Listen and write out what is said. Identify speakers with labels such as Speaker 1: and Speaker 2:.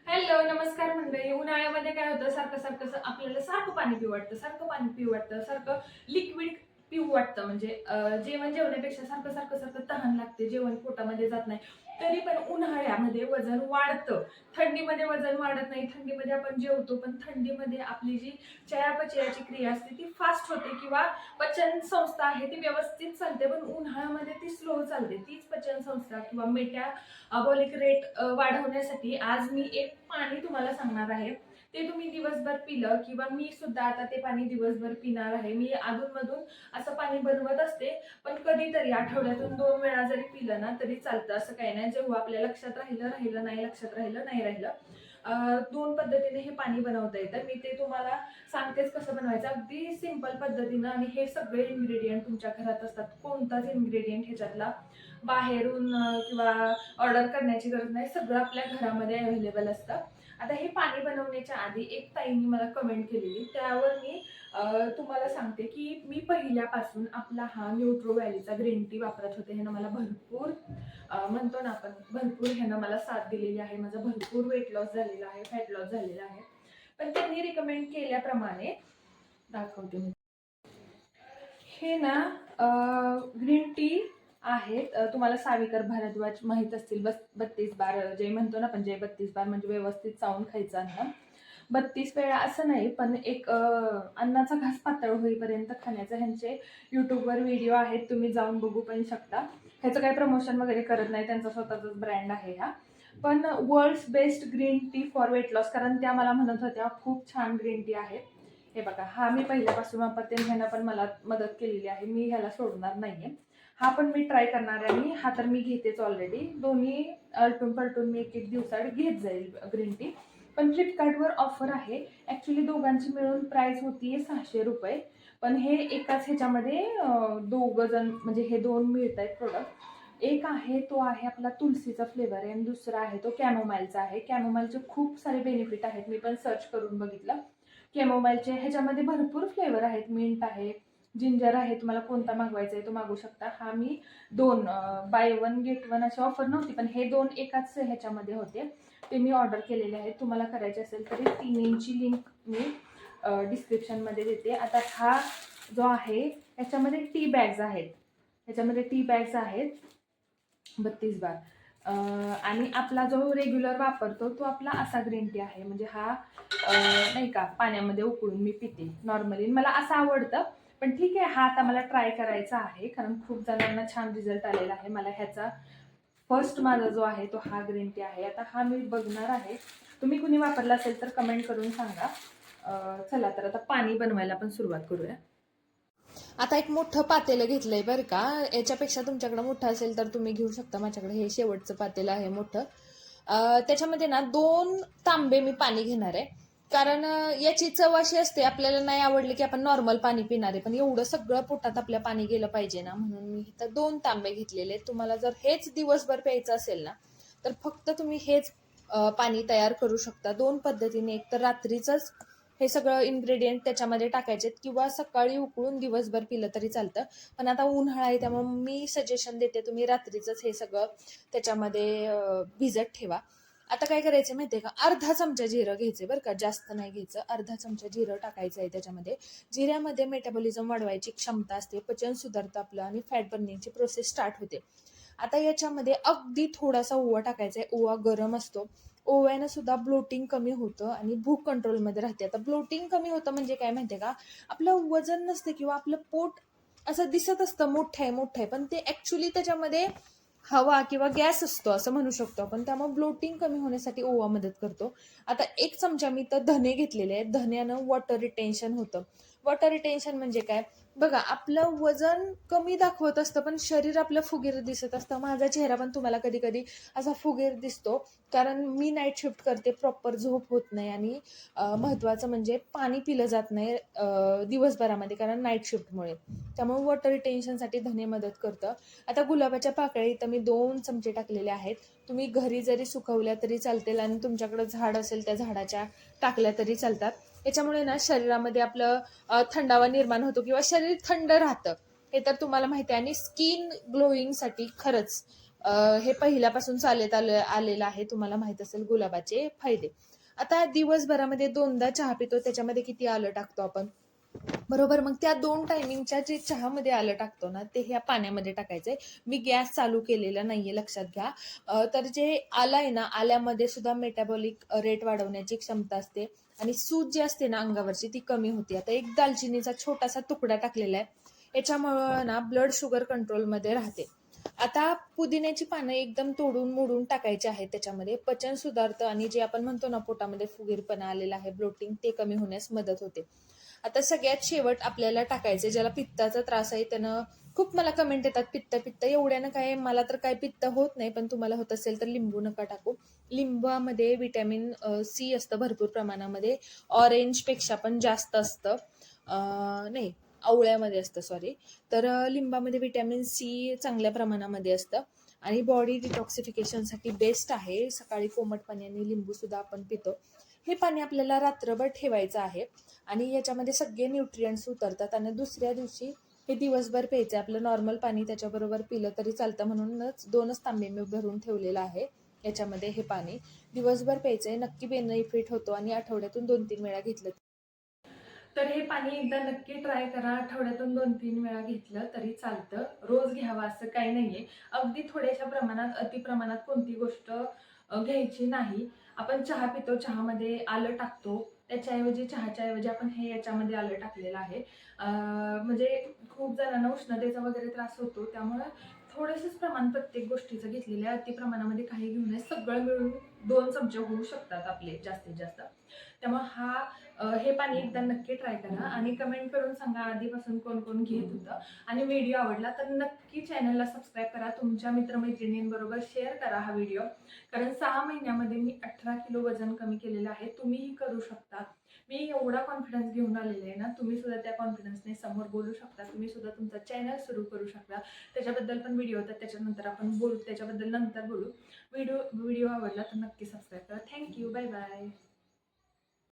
Speaker 1: Hello, नमस्कार मंडळी. उन्हाळ्यामध्ये काय होतं, आपल्याला सारखं पाणी पिऊ वाटतं, सारखं लिक्विड पिऊ वाटतं. म्हणजे जेवण जेवण्यापेक्षा सारखं तहान लागते, जेवण पोटामध्ये जात नाही. तरी पण उन्हाळ्यामध्ये वजन वाढतं. थंडीमध्ये वजन वाढत नाही. थंडीमध्ये आपण जेवतो, पण थंडीमध्ये आपली जी चयापचयाची क्रिया असते ती फास्ट होते किंवा पचन संस्था आहे ती व्यवस्थित चालते. पण उन्हाळ्यामध्ये ती स्लो चालते. तीच पचन संस्था किंवा मेटाबॉलिक रेट वाढवण्यासाठी आज मी एक पाणी तुम्हाला सांगणार आहे. ते तुम्ही दिवसभर पिलं किंवा मी सुद्धा आता ते पाणी दिवसभर पिणार आहे. मी अधूनमधून असं पाणी बनवत असते, पण कधीतरी आठवड्यातून 2 वेळा जरी पिलं ना तरी चालतं. असं काही नाही. जेव्हा आपल्या लक्षात राहिलं नाही, लक्षात राहिलं. दोन पद्धतीने हे पाणी बनवता येतं. मी ते तुम्हाला सांगतेच कसं बनवायचं. अगदी सिंपल पद्धतीनं. आणि हे सगळे इन्ग्रेडियंट तुमच्या घरात असतात. कोणताच इन्ग्रेडियंट ह्याच्यातला बाहेरून किंवा ऑर्डर करण्याची गरज नाही. सगळं आपल्या घरामध्ये अवेलेबल असतं. आता हे पाणी बनवण्याच्या आधी एक ताईंनी मला कमेंट केलेली, त्यावर मी तुम्हाला सांगते की मी पहिल्यापासून आपला हा न्यूट्रो व्हॅलीचा ग्रीन टी वापरत होते. ह्यानं मला भरपूर म्हणतो ना आपण, भरपूर ह्यानं मला साथ दिलेली आहे. माझा भरपूर वेट लॉस झालेला आहे, फॅट लॉस झालेला आहे. पण त्यांनी रिकमेंड केल्याप्रमाणे दाखवते मी. हे ना ग्रीन टी आहेत. तुम्हाला साविकर भारद्वाज माहित असतील. 32 बार जे म्हणतो ना आपण, जे 32 बार म्हणजे व्यवस्थित चावून खायचं अन्न. 32 वेळा असं नाही, पण एक अन्नाचा घास पातळ होईपर्यंत खाण्याचे ह्यांचे युट्यूबवर व्हिडिओ आहेत. तुम्ही जाऊन बघू पण शकता. ह्याचं काही प्रमोशन वगैरे करत नाही, त्यांचा स्वतःचाच ब्रँड आहे हा. पण world's best green tea for weight loss, कारण त्या मला म्हणत होत्या खूप छान ग्रीन टी आहे. हे बघा, हा मी पहिल्यापासून वापरते. ह्यानं पण मला मदत केलेली आहे. मी ह्याला सोडणार नाहीये. हा पण मी ट्राय करणार आहे. आणि हा तर मी घेतेच ऑलरेडी. दोन्ही आलटून पलटून मी एक दिवसाआड घेत जाईल ग्रीन टी. पण फ्लिपकार्टवर ऑफर आहे. ॲक्च्युली दोघांची मिळून प्राइस होती 600 रुपये. पण हे एकाच ह्याच्यामध्ये दोघं जण, म्हणजे हे 2 मिळत आहेत प्रोडक्ट. एक आहे तो आहे आपला तुलसीचा फ्लेवर आहे, आणि दुसरा आहे तो कॅमोमाईलचा आहे. कॅमोमाईलचे खूप सारे बेनिफिट आहेत. मी पण सर्च करून बघितलं. कॅमोमाईलचे ह्याच्यामध्ये भरपूर फ्लेवर आहेत. मिंट आहे, जिंजर आहे. तुम्हाला कोणता मागवायचा आहे तो मागू शकता. हा मी 2 बाय 1 गेट 1 अशी ऑफर नव्हती, पण हे 2 एकाच ह्याच्यामध्ये होते. ते मी ऑर्डर केलेले आहेत. तुम्हाला करायचे असेल तरी तिन्हींची लिंक मी डिस्क्रिप्शनमध्ये देते. आता हा जो आहे ह्याच्यामध्ये टी बॅग्स आहेत. ह्याच्यामध्ये टी बॅग्स आहेत 32 बार. आणि आपला जो रेग्युलर वापरतो तो आपला असा ग्रीन टी आहे. म्हणजे हा नाही का, पाण्यामध्ये उकळून मी पिते नॉर्मली. मला असं आवडतं. पण ठीक आहे, हा आता मला ट्राय करायचा आहे, कारण खूप जणांना छान रिझल्ट आलेला आहे. मला ह्याचा फर्स्ट माझा जो आहे तो हा ग्रीन टी आहे. आता हा मी बघणार आहे. तुम्ही कुणी वापरला असेल तर कमेंट करून सांगा. चला तर आता पाणी बनवायला आपण सुरुवात करूया. आता एक मोठं पातेलं घेतलंय बरं का. याच्यापेक्षा तुमच्याकडे मोठं असेल तर तुम्ही घेऊ शकता. माझ्याकडे हे शेवटचं पातेलं आहे मोठं. त्याच्यामध्ये ना 2 तांबे मी पाणी घेणार आहे. कारण याची चव अशी असते, आपल्याला नाही आवडली की आपण नॉर्मल पाणी पिणार आहे, पण एवढं सगळं पोटात आपल्या पाणी गेलं पाहिजे ना, म्हणून मी इथं 2 तांबे घेतलेले. तुम्हाला जर हेच दिवसभर प्यायचं असेल ना, तर फक्त तुम्ही हेच पाणी तयार करू शकता 2 पद्धतीने. एक तर रात्रीचंच हे सगळं इन्ग्रेडियंट त्याच्यामध्ये टाकायचे, किंवा सकाळी उकळून दिवसभर पिलं तरी चालतं. पण आता उन्हाळा आहे त्यामुळे मी सजेशन देते तुम्ही रात्रीचंच हे सगळं त्याच्यामध्ये भिजत ठेवा. आता काय करायचं माहितीये का, अर्धा चमचा जिरं घ्यायचे बरं का, जास्त नाही घ्यायचं. अर्धा चमचा जिरं टाकायचं आहे त्याच्यामध्ये. जिऱ्यामध्ये मेटाबॉलिझम वाढवायची क्षमता असते, पचन सुधारतं आपलं, आणि फॅट बर्निंगची प्रोसेस स्टार्ट होते. आता याच्यामध्ये अगदी थोडासा ओवा टाकायचा आहे. ओवा गरम असतो. ओव्यानं सुद्धा ब्लोटिंग कमी होतं आणि भूक कंट्रोलमध्ये राहते. आता ब्लोटिंग कमी होतं म्हणजे काय माहितीये का, आपलं वजन नसते किंवा आपलं पोट असं दिसत असतं मोठं आहे, पण ते ऍक्च्युली त्याच्यामध्ये हवा किंवा गॅस असतो असं म्हणू शकतो आपण. त्यामुळे ब्लोटिंग कमी होण्यासाठी ओवा मदत करतो. आता 1 चमचा मी तर धने घेतलेले आहेत. धन्यानं वॉटर रिटेन्शन होतं. वॉटर रिटेन्शन म्हणजे काय, बघा, आपलं वजन कमी दाखवत असतं पण शरीर आपलं फुगीर दिसत असतं. माझा चेहरा पण तुम्हाला कधी कधी असा फुगीर दिसतो, कारण मी नाईट शिफ्ट करते, प्रॉपर झोप होत नाही. आणि महत्वाचं म्हणजे पाणी पिलं जात नाही दिवसभरामध्ये, कारण नाईट शिफ्टमुळे. त्यामुळे वॉटर रिटेन्शनसाठी धने मदत करतं. आता गुलाबाच्या पाकळ्या तर मी 2 चमचे टाकलेले आहेत. तुम्ही घरी जरी सुकवल्या तरी चालतील, आणि तुमच्याकडे झाड असेल त्या झाडाच्या टाकल्या तरी चालतात. याच्यामुळे ना शरीरामध्ये आपलं थंडावा निर्माण होतो किंवा शरीर थंड राहतं. हे तर तुम्हाला माहिती आहे. आणि स्किन ग्लोईंगसाठी खरंच
Speaker 2: हे पहिल्यापासून चालत आलेलं आहे. तुम्हाला माहित असेल गुलाबाचे फायदे. आता दिवसभरामध्ये 2दा चहा पितो, त्याच्यामध्ये किती आलं टाकतो आपण? बरोबर. मग त्या 2 टायमिंगच्या जे चहामध्ये आलं टाकतो ना, ते ह्या पाण्यामध्ये टाकायचंय. मी गॅस चालू केलेला नाहीये, लक्षात घ्या. तर जे आलं आहे ना, आल्यामध्ये सुद्धा मेटाबॉलिक रेट वाढवण्याची क्षमता असते आणि सूज जी असते ना अंगावरची ती कमी होते. आता एक दालचिनीचा छोटासा तुकडा टाकलेला आहे. याच्यामुळं ना ब्लड शुगर कंट्रोलमध्ये राहते. आता पुदिन्याची पानं एकदम तोडून मोडून टाकायची आहेत त्याच्यामध्ये. पचन सुधारतं आणि जे आपण म्हणतो ना पोटामध्ये फुगीरपणा आलेला आहे, ब्लोटिंग, ते कमी होण्यास मदत होते. आता सगळ्यात शेवट आपल्याला टाकायचे, ज्याला पित्ताचा त्रास आहे त्यानं खूप मला कमेंट येतात, पित्त पित्त एवढ्यानं काय, मला तर काय पित्त होत नाही, पण तुम्हाला होत असेल तर लिंबू नका टाकू. लिंबामध्ये विटॅमिन सी असतं भरपूर प्रमाणामध्ये, ऑरेंजपेक्षा पण जास्त असतं. नाही, आवळ्यामध्ये असतं, सॉरी. तर लिंबामध्ये विटॅमिन सी चांगल्या प्रमाणामध्ये असतं आणि बॉडी डिटॉक्सिफिकेशनसाठी बेस्ट आहे. सकाळी कोमट पाण्याने लिंबू सुद्धा आपण पितो. हे पाणी आपल्याला रात्रभर ठेवायचं आहे आणि याच्यामध्ये सगळे न्यूट्रियंट्स उतरतात आणि दुसऱ्या दिवशी हे दिवसभर प्यायचं आहे. आपलं नॉर्मल पाणी त्याच्याबरोबर पिलं तरी चालतं, म्हणूनच 2च तांबे मी भरून ठेवलेलं आहे याच्यामध्ये. हे पाणी दिवसभर प्यायचं आहे, नक्की बेनिफिट होतो आणि आठवड्यातून 2-3 वेळा घेतलं.
Speaker 1: तर हे पाणी एकदा नक्की ट्राय करा. आठवड्यातून 2-3 वेळा घेतलं तरी चालतं. रोज घ्यावं असं काही नाहीये. अगदी थोड्याशा प्रमाणात, अतिप्रमाणात कोणती गोष्ट घ्यायची नाही. आपण चहा पितो, चहामध्ये आलं टाकतो. त्याच्याऐवजी, चहाच्या ऐवजी आपण हे याच्यामध्ये आलं टाकलेलं आहे. म्हणजे खूप जणांना उष्णतेचा वगैरे त्रास होतो. त्यामुळे थोडंसंच प्रमाण प्रत्येक गोष्टीचं घेतलेलं आहे. अति प्रमाणामध्ये काही घेऊ नये. सगळं मिळून 2 चमचे होऊ शकतात आपले जास्तीत जास्त. त्यामुळे हे पाणी एकदा नक्की ट्राय करा आणि कमेंट करून सांगा आधीपासून कोण कोण घेत होतं. आणि व्हिडिओ आवडला तर नक्की चॅनलला सबस्क्राईब करा. तुमच्या मित्रमैत्रिणींबरोबर शेअर करा हा व्हिडिओ. कारण 6 महिन्यामध्ये मी 18 किलो वजन कमी केलेलं आहे. तुम्हीही करू शकता. मी एवढा कॉन्फिडन्स घेऊन आलेले आहे ना, तुम्ही सुद्धा त्या कॉन्फिडन्सने समोर बोलू शकता. तुम्ही सुद्धा तुमचा चॅनल सुरू करू शकता. त्याच्याबद्दल पण व्हिडिओ होतात, त्याच्यानंतर आपण बोलू, त्याच्याबद्दल नंतर बोलू. व्हिडिओ आवडला तर नक्की सबस्क्राईब करा. थँक्यू. Bye bye.